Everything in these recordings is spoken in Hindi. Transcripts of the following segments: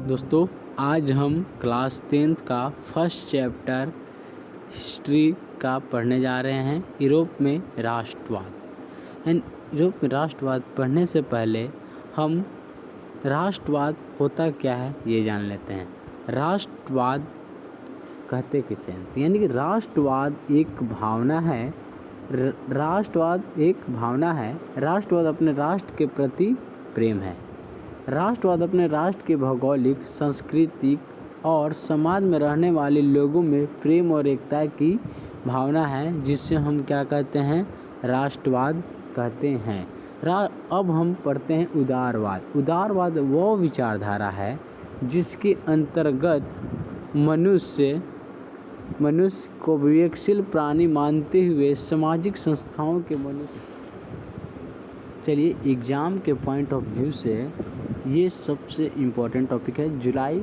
दोस्तों, आज हम क्लास 10th का फर्स्ट चैप्टर हिस्ट्री का पढ़ने जा रहे हैं। यूरोप में राष्ट्रवाद। यूरोप में राष्ट्रवाद पढ़ने से पहले हम राष्ट्रवाद होता क्या है ये जान लेते हैं। राष्ट्रवाद कहते किसे हैं? यानी कि राष्ट्रवाद एक भावना है। राष्ट्रवाद अपने राष्ट्र के प्रति प्रेम है। राष्ट्रवाद अपने राष्ट्र के भौगोलिक, सांस्कृतिक और समाज में रहने वाले लोगों में प्रेम और एकता की भावना है, जिससे हम क्या कहते हैं? राष्ट्रवाद कहते हैं। अब हम पढ़ते हैं उदारवाद। उदारवाद वो विचारधारा है जिसके अंतर्गत मनुष्य को विवेकशील प्राणी मानते हुए सामाजिक संस्थाओं के मनुष्य। चलिए, एग्ज़ाम के पॉइंट ऑफ व्यू से ये सबसे इम्पोर्टेंट टॉपिक है। जुलाई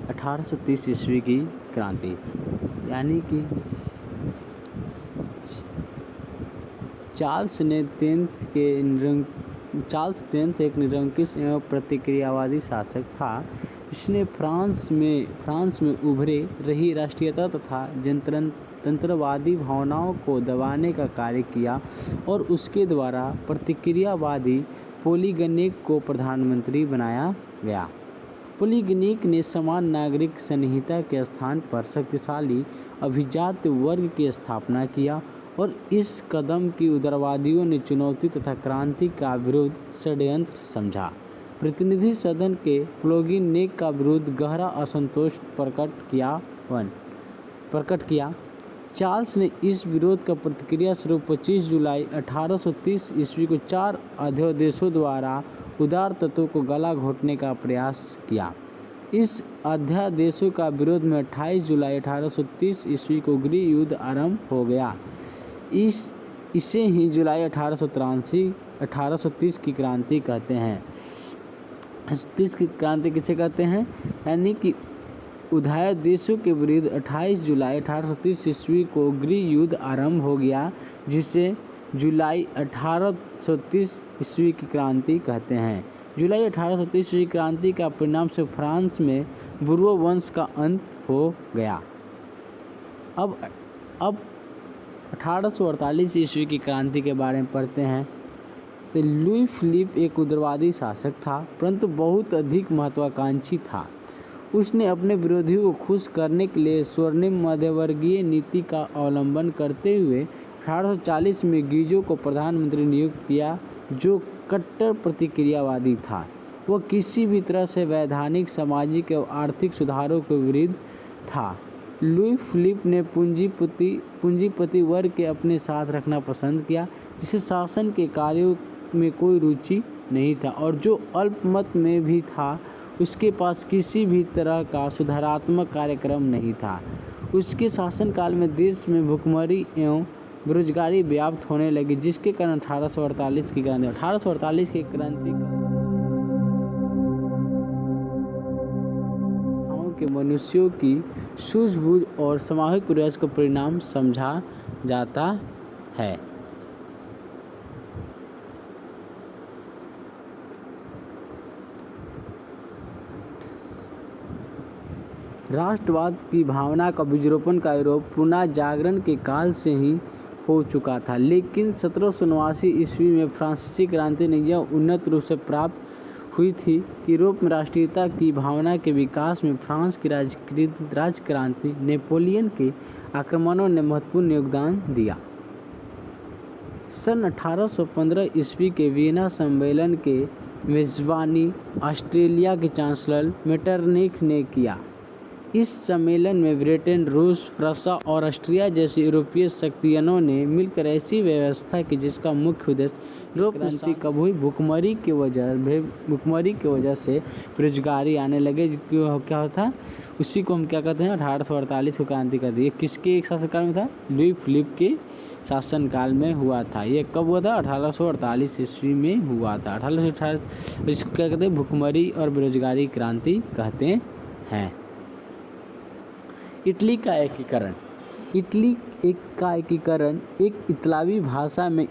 1830 ईस्वी की क्रांति, यानी कि चार्ल्स टेंथ एक निरंकुश एवं प्रतिक्रियावादी शासक था। इसने फ्रांस में उभरे रही राष्ट्रीयता तथा जनतंत्रवादी भावनाओं को दबाने का कार्य किया और उसके द्वारा प्रतिक्रियावादी पोलिगनिक को प्रधानमंत्री बनाया गया। पोलिगनिक ने समान नागरिक संहिता के स्थान पर शक्तिशाली अभिजात वर्ग की स्थापना किया और इस कदम की उदारवादियों ने चुनौती तथा क्रांति का विरोध षड्यंत्र समझा। प्रतिनिधि सदन के पोलिगनिक का विरोध गहरा असंतोष प्रकट किया। चार्ल्स ने इस विरोध का प्रतिक्रिया स्वरूप 25 जुलाई 1830 ईस्वी को 4 अध्यादेशों द्वारा उदार तत्वों को गला घोंटने का प्रयास किया। इस अध्यादेशों का विरोध में 28 जुलाई 1830 ईस्वी को गृह युद्ध आरंभ हो गया। इसे ही जुलाई 1830 की क्रांति कहते हैं। 30 की क्रांति किसे कहते हैं? यानी कि अध्यादेशों के विरुद्ध 28 जुलाई 1830 ईस्वी को गृह युद्ध आरंभ हो गया, जिसे जुलाई 1830 ईस्वी की क्रांति कहते हैं। जुलाई 1830 ईस्वी की क्रांति का परिणाम से फ्रांस में बुर्बो वंश का अंत हो गया। अब 1848 ईस्वी की क्रांति के बारे में पढ़ते हैं। तो लुई फिलिप एक उदारवादी शासक था, परंतु बहुत अधिक महत्वाकांक्षी था। उसने अपने विरोधियों को खुश करने के लिए स्वर्णिम मध्यवर्गीय नीति का अवलंबन करते हुए 1840 में गीजो को प्रधानमंत्री नियुक्त किया, जो कट्टर प्रतिक्रियावादी था। वह किसी भी तरह से वैधानिक, सामाजिक एवं आर्थिक सुधारों के विरुद्ध था। लुई फिलिप ने पूंजीपति वर्ग के अपने साथ रखना पसंद किया, जिसे शासन के कार्यों में कोई रुचि नहीं था और जो अल्पमत में भी था, उसके पास किसी भी तरह का सुधारात्मक कार्यक्रम नहीं था। उसके शासनकाल में देश में भुखमरी एवं बेरोजगारी व्याप्त होने लगी, जिसके कारण 1848 की क्रांति के मनुष्यों की सूझबूझ और सामूहिक प्रयास का परिणाम समझा जाता है। राष्ट्रवाद की भावना का बीजरोपण का यूरोप पुनः जागरण के काल से ही हो चुका था, लेकिन 1789 ईस्वी में फ्रांसीसी क्रांति ने यह उन्नत रूप से प्राप्त हुई थी कि यूरोप में राष्ट्रीयता की भावना के विकास में फ्रांस की राजक्रांति नेपोलियन के आक्रमणों ने महत्वपूर्ण योगदान दिया। सन 1815 ईस्वी के वियना सम्मेलन के मेजबानी ऑस्ट्रेलिया के चांसलर मेटरनिख ने किया। इस सम्मेलन में ब्रिटेन, रूस, फ्रांस और ऑस्ट्रिया जैसी यूरोपीय शक्तियों ने मिलकर ऐसी व्यवस्था की जिसका मुख्य उद्देश्य यूरोप क्रांति कब हुई? भुखमरी की वजह से बेरोजगारी आने लगे। क्या होता? उसी को हम क्या कहते हैं? 1848 की क्रांति कहते हैं। ये किसके शासनकाल में था? लुई फिलिप के शासनकाल में हुआ था। ये कब हुआ था? 1848 ईस्वी में हुआ था। 1848 इसको क्या कहते हैं? भुखमरी और बेरोजगारी क्रांति कहते हैं। इटली का एकीकरण एक इतालवी भाषा में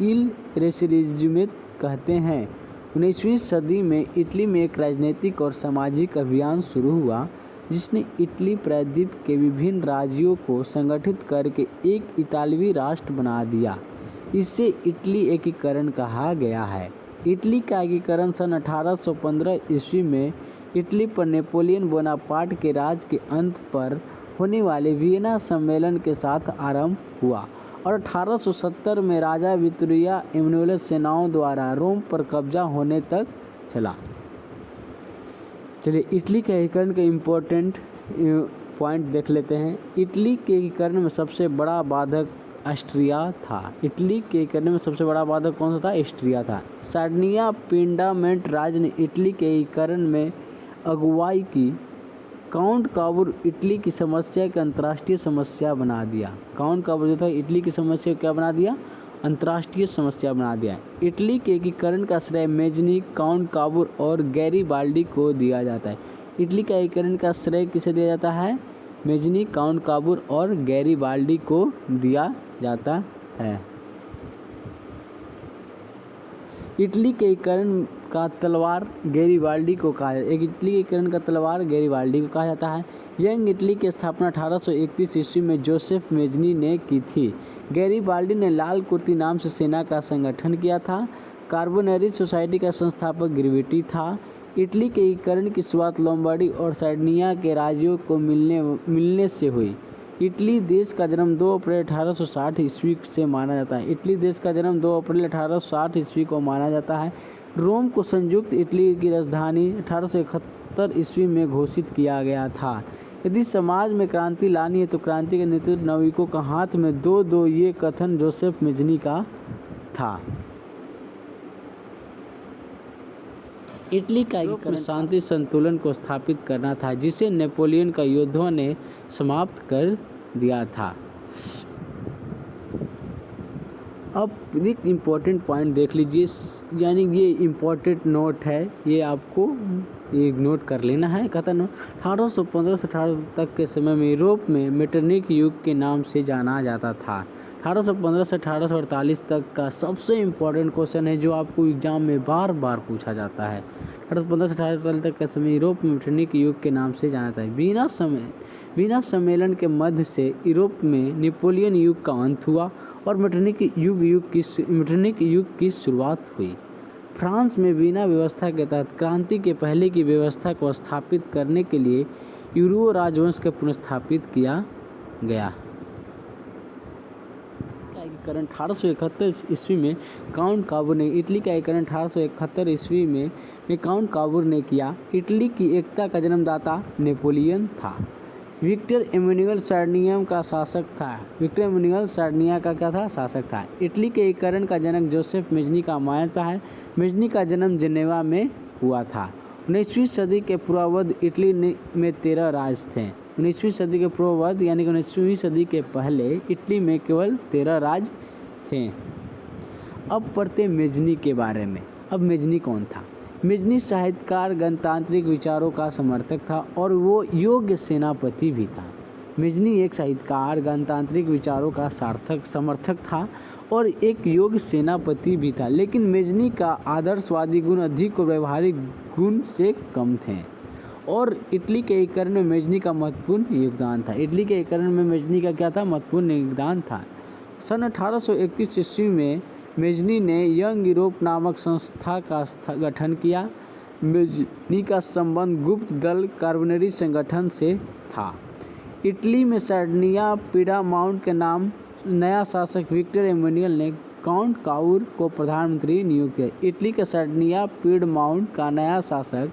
इल रेसिरिज्मे कहते हैं 19वीं सदी में इटली में एक राजनीतिक और सामाजिक अभियान शुरू हुआ जिसने इटली प्रायद्वीप के विभिन्न राज्यों को संगठित करके एक इतालवी राष्ट्र बना दिया। इसे इटली एकीकरण कहा गया है। इटली का एकीकरण सन 1815 ईस्वी में इटली पर नेपोलियन बोनापार्ट के राज के अंत पर होने वाले वियना सम्मेलन के साथ आरंभ हुआ और 1870 में राजा विक्टोरिया इमैनुएल सेनाओं द्वारा रोम पर कब्जा होने तक चला। चलिए इटली के एकीकरण के इम्पोर्टेंट पॉइंट देख लेते हैं। इटली के एकीकरण में सबसे बड़ा बाधक ऑस्ट्रिया था। इटली के एकीकरण में सबसे बड़ा बाधक कौन सा था? ऑस्ट्रिया था। सार्डिनिया पिंडामेंट राज्य ने इटली के एकीकरण में अगुवाई की। काउंट काबूर इटली की समस्या की अंतर्राष्ट्रीय समस्या बना दिया। काउंट काबूर जो था इटली की समस्या क्या बना दिया? अंतर्राष्ट्रीय समस्या बना दिया। इटली के एकीकरण का श्रेय मेजनी, काउंट काबूर और गैरीबाल्डी को दिया जाता है। इटली का एकीकरण का श्रेय किसे दिया जाता है? मेजनी, काउंट काबूर और गैरीबाल्डी को दिया जाता है। इटली के एकीकरण का तलवार गैरीबाल्डी को कहा जाता है। इटली के एकीकरण का तलवार गैरीबाल्डी को कहा जाता है। यंग इटली की स्थापना 1831 ईस्वी में जोसेफ मेजनी ने की थी। गैरीबाल्डी ने लाल कुर्ती नाम से सेना का संगठन किया था। कार्बोनेरी सोसाइटी का संस्थापक ग्रेविटी था। इटली के एकीकरण की शुरुआत लोम्बार्डी और सार्डिनिया के राज्यों को मिलने से हुई। इटली देश का जन्म 2 अप्रैल 1860 ईस्वी से माना जाता है। इटली देश का जन्म 2 अप्रैल 1860 ईस्वी को माना जाता है। रोम को संयुक्त इटली की राजधानी 1871 ईस्वी में घोषित किया गया था। यदि समाज में क्रांति लानी है तो क्रांति के नेतृत्व नाविकों का हाथ में दो ये कथन जोसेफ मेजनी का था। इटली का एकीकरण शांति संतुलन को स्थापित करना था जिसे नेपोलियन का योद्धाओं ने समाप्त कर दिया था। अब एक इम्पोर्टेंट पॉइंट देख लीजिए, यानी ये इम्पोर्टेंट नोट है, ये आपको एक नोट कर लेना है। कहता है 1815 से 18 तक के समय में यूरोप में मेटरनिक युग के नाम से जाना जाता था। 1815 से 1848 तक का सबसे इम्पोर्टेंट क्वेश्चन है जो आपको एग्जाम में बार बार पूछा जाता है। 1815 से 1848 तक का समय यूरोप में मेटरनिक युग के नाम से जाना जाता है। वीना सम्मेलन के मध्य से यूरोप में नेपोलियन युग का अंत हुआ और मेटरनिक युग की शुरुआत हुई। फ्रांस में वीना व्यवस्था के तहत क्रांति के पहले की व्यवस्था को स्थापित करने के लिए यूरो राजवंश को पुनर्स्थापित किया गया। एकीकरण 1871 ईस्वी में काउंट काबूर ने इटली का एकीकरण 1871 ईस्वी में काउंट काबूर ने किया। इटली की एकता का जन्मदाता नेपोलियन था। विक्टर इमैनुएल सार्डिनिया का शासक था। विक्टर इमैनुएल सार्डिनिया का क्या था? शासक था। इटली के एकीकरण का जनक जोसेफ मेजनी का मान्यता है। मेजनी का जन्म जेनेवा में हुआ था। 19वीं सदी के पूर्वार्ध इटली में 13 राज्य थे। 19वीं सदी के पूर्वार्ध यानी कि 19वीं सदी के पहले इटली में केवल 13 राज्य थे। अब पढ़ते मेजनी के बारे में। अब मेजनी कौन था? मेजनी साहित्यकार, गणतांत्रिक विचारों का समर्थक था और वो योग्य सेनापति भी था। मेजनी एक साहित्यकार, गणतांत्रिक विचारों का समर्थक था और एक योग्य सेनापति भी था। लेकिन मेजनी का आदर्शवादी गुण अधिक और व्यवहारिक गुण से कम थे और इटली के एकीकरण में मेजनी का महत्वपूर्ण योगदान था। इटली के एकीकरण में मेजनी का क्या था? महत्वपूर्ण योगदान था। सन 1831 ईस्वी में मेजनी ने यंग यूरोप नामक संस्था का गठन किया। मेजनी का संबंध गुप्त दल कार्बोनेरी संगठन से था। इटली में सार्डिनिया पिडामाउंट के नाम नया शासक विक्टर इमैनुएल ने काउंट काबूर को प्रधानमंत्री नियुक्त किया। इटली के सार्डिनिया पिडामाउंट का नया शासक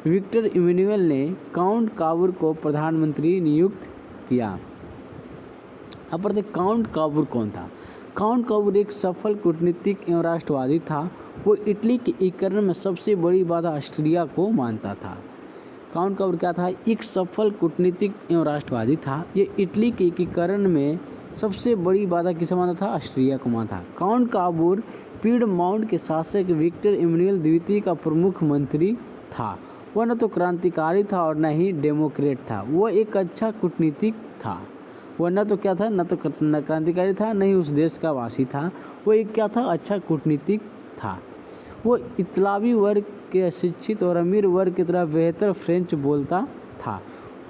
विक्टर इमैनुएल ने काउंट काबूर को प्रधानमंत्री नियुक्त किया। अब पढ़ते काउंट काबूर कौन था? काउंट काबूर एक सफल कूटनीतिक एवं राष्ट्रवादी था। वो इटली के एकीकरण में सबसे बड़ी बाधा ऑस्ट्रिया को मानता था। काउंट काबूर क्या था? एक सफल कूटनीतिक एवं राष्ट्रवादी था। ये इटली के एकीकरण में सबसे बड़ी बाधा किसे मानता था? ऑस्ट्रिया को मानता था। काउंट काबूर पीडमाउंट के शासक विक्टर इमैनुएल द्वितीय का प्रमुख मंत्री था। वह न तो क्रांतिकारी था और न ही डेमोक्रेट था। वह एक अच्छा कूटनीतिक था। वह न तो क्या था? न तो क्रांतिकारी था, न ही उस देश का वासी था। वो एक क्या था? अच्छा कूटनीतिक था। वो इतालवी वर्ग के अशिक्षित और अमीर वर्ग की तरह बेहतर फ्रेंच बोलता था।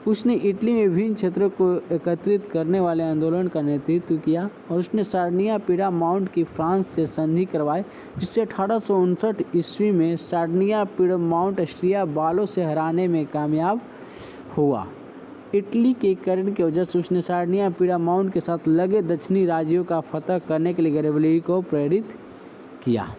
उसने इटली में विभिन्न क्षेत्रों को एकत्रित करने वाले आंदोलन का नेतृत्व किया और उसने सार्डिनिया पीडामाउंट की फ्रांस से संधि करवाई, जिससे 1859 ईस्वी में सार्डिनिया पीडामाउंट ऑस्ट्रिया वालों से हराने में कामयाब हुआ। इटली के एकीकरण की वजह से उसने सार्डिनिया पीडामाउंट के साथ लगे दक्षिणी राज्यों का फतह करने के लिए गैरिबल्डी को प्रेरित किया।